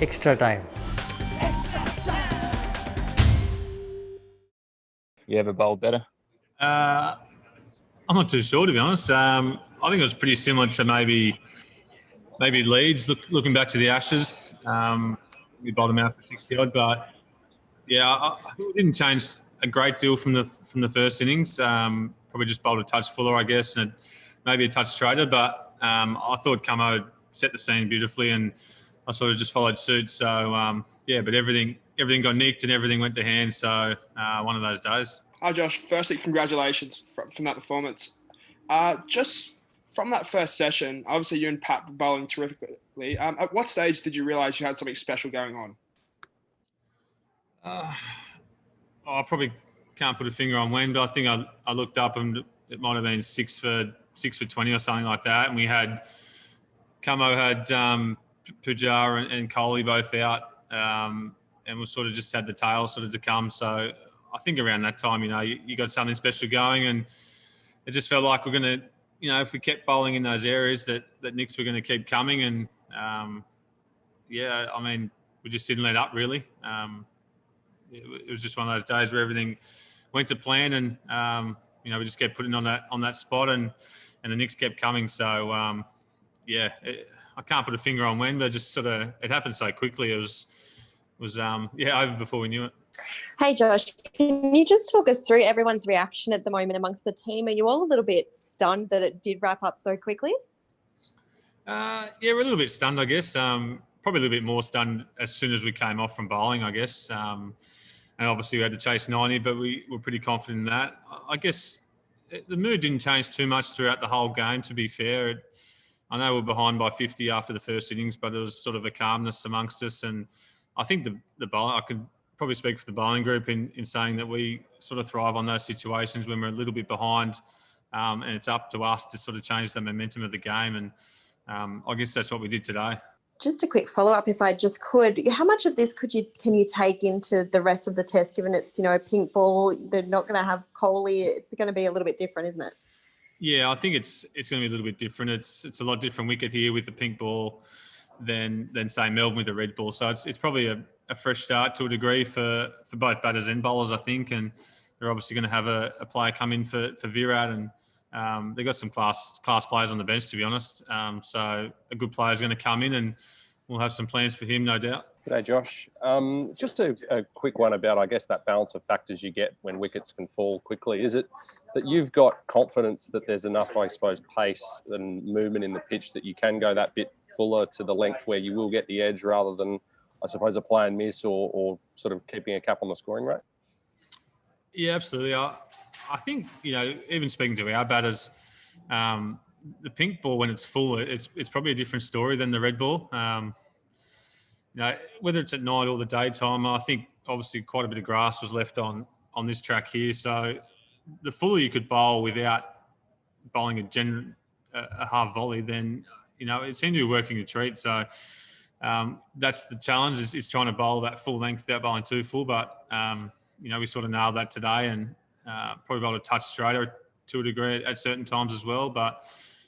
extra time. You ever bowled better? I'm not too sure, to be honest. I think it was pretty similar to maybe Leeds. Looking back to the Ashes, we bowled them out for 60 odd, but yeah, it didn't change a great deal from the first innings. Probably just bowled a touch fuller, I guess, and maybe a touch straighter. But I thought Camo set the scene beautifully, and I sort of just followed suit. So but everything got nicked and everything went to hand. So one of those days. Hi, Josh. Firstly, congratulations from that performance. Just from that first session, obviously you and Pat were bowling terrifically. At what stage did you realise you had something special going on? I probably can't put a finger on when, but I think I looked up and it might have been 6 for 20 or something like that. And we had Camo had Pujar and Kohli both out, and we sort of just had the tail sort of to come. So I think around that time, you got something special going, and it just felt like we're going to, if we kept bowling in those areas that nicks were going to keep coming. And we just didn't let up really. It was just one of those days where everything went to plan, and we just kept putting on that spot, and the nicks kept coming. So I can't put a finger on when, but just sort of it happened so quickly. It was over before we knew it. Hey Josh, can you just talk us through everyone's reaction at the moment amongst the team? Are you all a little bit stunned that it did wrap up so quickly? We're a little bit stunned, I guess. Probably a little bit more stunned as soon as we came off from bowling, I guess. And obviously we had to chase 90, but we were pretty confident in that. I guess the mood didn't change too much throughout the whole game, to be fair. I know we were behind by 50 after the first innings, but it was sort of a calmness amongst us. And I think the bowling, I could probably speak for the bowling group in saying that we sort of thrive on those situations when we're a little bit behind, and it's up to us to sort of change the momentum of the game. And I guess that's what we did today. Just a quick follow-up, if I just could. How much of this can you take into the rest of the test, given it's, a pink ball, they're not going to have Kohli, it's going to be a little bit different, isn't it? Yeah, I think it's going to be a little bit different. It's a lot different wicket here with the pink ball than say Melbourne with the red ball. So it's probably a fresh start to a degree for both batters and bowlers, I think. And they're obviously going to have a player come in for Virat, and they've got some class players on the bench, to be honest. So a good player is going to come in, and we'll have some plans for him, no doubt. G'day, Josh. Just a quick one about, I guess, that balance of factors you get when wickets can fall quickly. Is it that you've got confidence that there's enough, I suppose, pace and movement in the pitch that you can go that bit fuller to the length where you will get the edge rather than, I suppose, a play and miss or sort of keeping a cap on the scoring rate? Yeah, absolutely. I think, even speaking to our batters, the pink ball, when it's full, it's probably a different story than the red ball. Whether it's at night or the daytime, I think obviously quite a bit of grass was left on this track here. So the fuller you could bowl without bowling a half volley, then, it seemed to be working a treat. So that's the challenge is trying to bowl that full length without bowling too full. But, we sort of nailed that today, and probably bowled a touch straighter to a degree at certain times as well. But,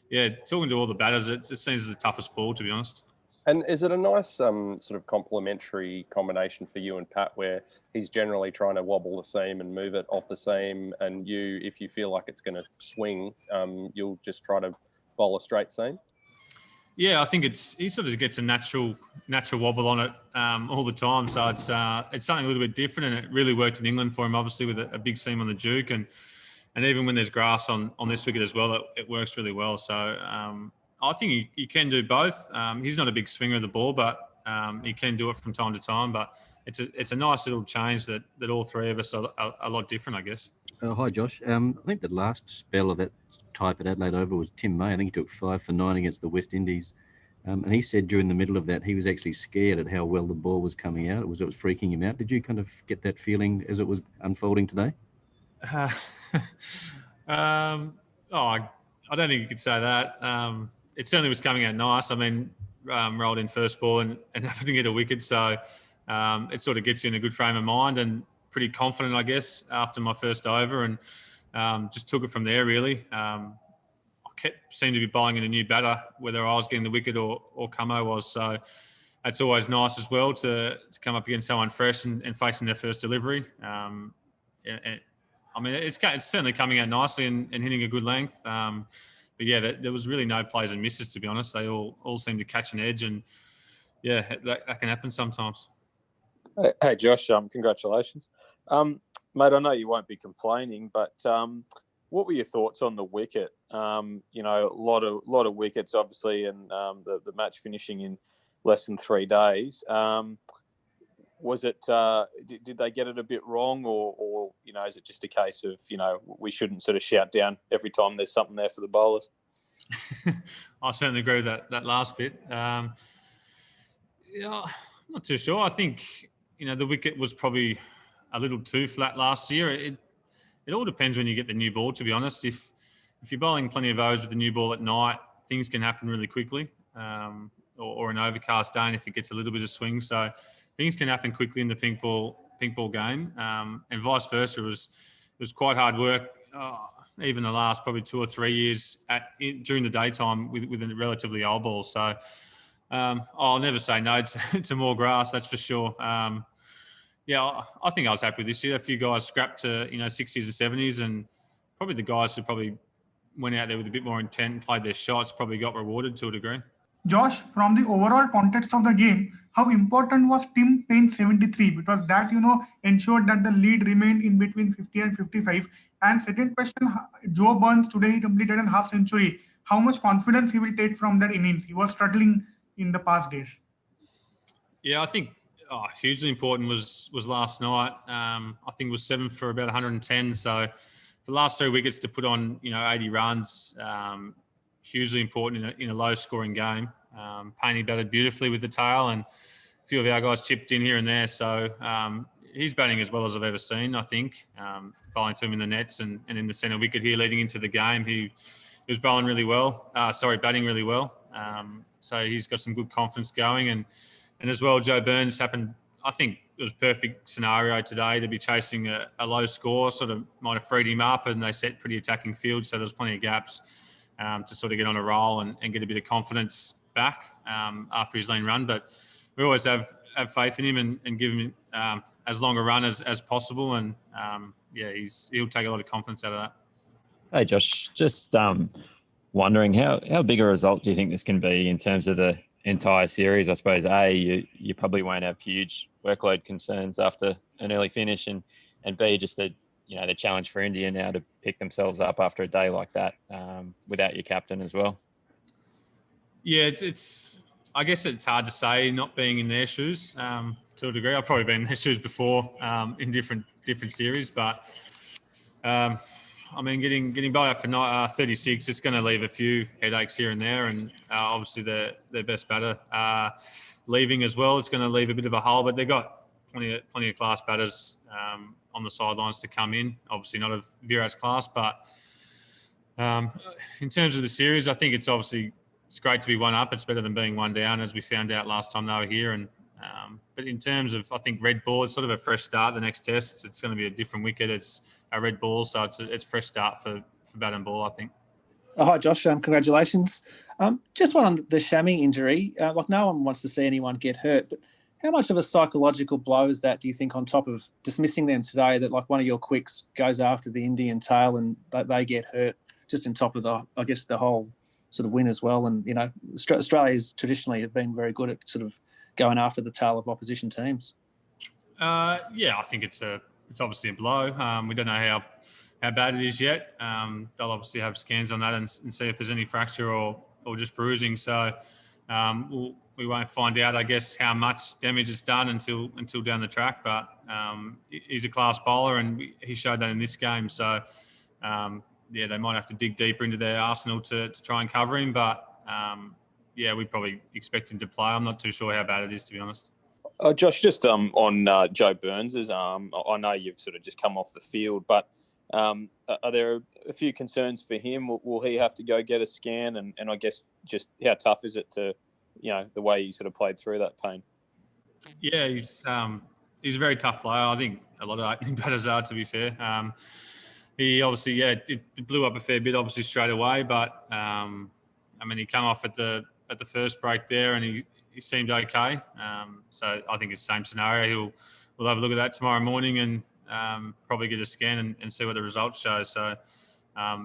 yeah, talking to all the batters, it seems the toughest ball, to be honest. And is it a nice sort of complementary combination for you and Pat, where he's generally trying to wobble the seam and move it off the seam, and you, if you feel like it's going to swing, you'll just try to bowl a straight seam? Yeah, I think he sort of gets a natural wobble on it all the time. So it's something a little bit different, and it really worked in England for him, obviously, with a big seam on the Duke, and even when there's grass on this wicket as well, it works really well. So I think he can do both. He's not a big swinger of the ball, but he can do it from time to time. But it's a nice little change that all three of us are a lot different, I guess. Hi, Josh. I think the last spell of that type at Adelaide Oval was Tim May. I think he took 5 for 9 against the West Indies. And he said during the middle of that, he was actually scared at how well the ball was coming out. It was freaking him out. Did you kind of get that feeling as it was unfolding today? I don't think you could say that. It certainly was coming out nice. I mean, rolled in first ball and happened to get a wicket. So it sort of gets you in a good frame of mind and pretty confident, I guess, after my first over, and just took it from there, really. Seemed to be bowling in a new batter, whether I was getting the wicket or Camo was. So that's always nice as well to come up against someone fresh and facing their first delivery. I mean, it's certainly coming out nicely and hitting a good length. But yeah, there was really no plays and misses, to be honest. They all seemed to catch an edge, and yeah, that can happen sometimes. Hey Josh, congratulations, mate. I know you won't be complaining, but what were your thoughts on the wicket? You know, a lot of wickets, obviously, and the match finishing in less than 3 days. Was it? Did they get it a bit wrong, or you know, is it just a case of, you know, we shouldn't sort of shout down every time there's something there for the bowlers? I certainly agree with that last bit. Yeah, I'm not too sure. I think, you know, the wicket was probably a little too flat last year. It all depends when you get the new ball, to be honest. If you're bowling plenty of overs with the new ball at night, things can happen really quickly, or an overcast day, and if it gets a little bit of swing. So things can happen quickly in the pink ball game, and vice versa. It was quite hard work, even the last probably 2 or 3 years during the daytime with a relatively old ball. So I'll never say no to more grass, that's for sure. Yeah, I think I was happy with this year. A few guys scrapped to, you know, 60s and 70s, and probably the guys who probably went out there with a bit more intent and played their shots probably got rewarded to a degree. Josh, from the overall context of the game, how important was Tim Payne's 73? Because that, you know, ensured that the lead remained in between 50 and 55. And second question, Joe Burns, today he completed a half century. How much confidence he will take from that innings? He was struggling in the past days. Yeah, I think hugely important was last night. I think it was 7 for about 110. So the last 3 wickets to put on, you know, 80 runs, hugely important in a low-scoring game. Payne batted beautifully with the tail, and a few of our guys chipped in here and there. So he's batting as well as I've ever seen, I think. Bowling to him in the nets and in the centre wicket here leading into the game, he was batting really well. So he's got some good confidence going. And as well, Joe Burns happened, I think it was a perfect scenario today to be chasing a low score, sort of might have freed him up, and they set pretty attacking field. So there's plenty of gaps to sort of get on a roll and get a bit of confidence back after his lean run. But we always have faith in him and give him as long a run as possible. And yeah, he'll take a lot of confidence out of that. Hey Josh, just wondering how big a result do you think this can be in terms of the entire series? I suppose you probably won't have huge workload concerns after an early finish, and B, just the challenge for India now to pick themselves up after a day like that without your captain as well. Yeah, it's I guess it's hard to say, not being in their shoes to a degree. I've probably been in their shoes before in different series, but I mean, getting bowled out for 36, it's going to leave a few headaches here and there, and obviously their best batter leaving as well. It's going to leave a bit of a hole, but they've got plenty of class batters on the sidelines to come in. Obviously not of Virat's class, but in terms of the series, I think it's great to be one up. It's better than being one down, as we found out last time they were here. And but in terms of, I think, red ball, it's sort of a fresh start. The next test, it's going to be a different wicket. It's a red ball, so it's a fresh start for bat and ball, I think. Hi, Josh. Congratulations. Just one on the Shami injury. Like, no one wants to see anyone get hurt, but how much of a psychological blow is that, do you think, on top of dismissing them today, that like one of your quicks goes after the Indian tail and they get hurt, just on top of the whole sort of win as well? And, you know, Australia's traditionally have been very good at sort of going after the tail of opposition teams. Yeah, I think it's obviously a blow. We don't know how bad it is yet. They'll obviously have scans on that and see if there's any fracture or just bruising. So we won't find out, I guess, how much damage it's done until down the track. But he's a class bowler, and he showed that in this game. So yeah, they might have to dig deeper into their arsenal to try and cover him. But yeah, we probably expect him to play. I'm not too sure how bad it is, to be honest. Josh, just on Joe Burns's arm, I know you've sort of just come off the field, but are there a few concerns for him? Will he have to go get a scan? And I guess just how tough is it to, you know, the way he sort of played through that pain? Yeah, he's a very tough player. I think a lot of opening batters are, to be fair. He obviously, it blew up a fair bit, obviously, straight away. But, I mean, he came off at the first break there, and he seemed okay. So I think it's the same scenario. We'll have a look at that tomorrow morning and probably get a scan and see what the results show. So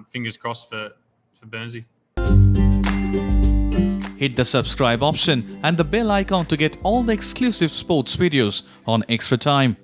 fingers crossed for Burnsy. Hit the subscribe option and the bell icon to get all the exclusive sports videos on Extra Time.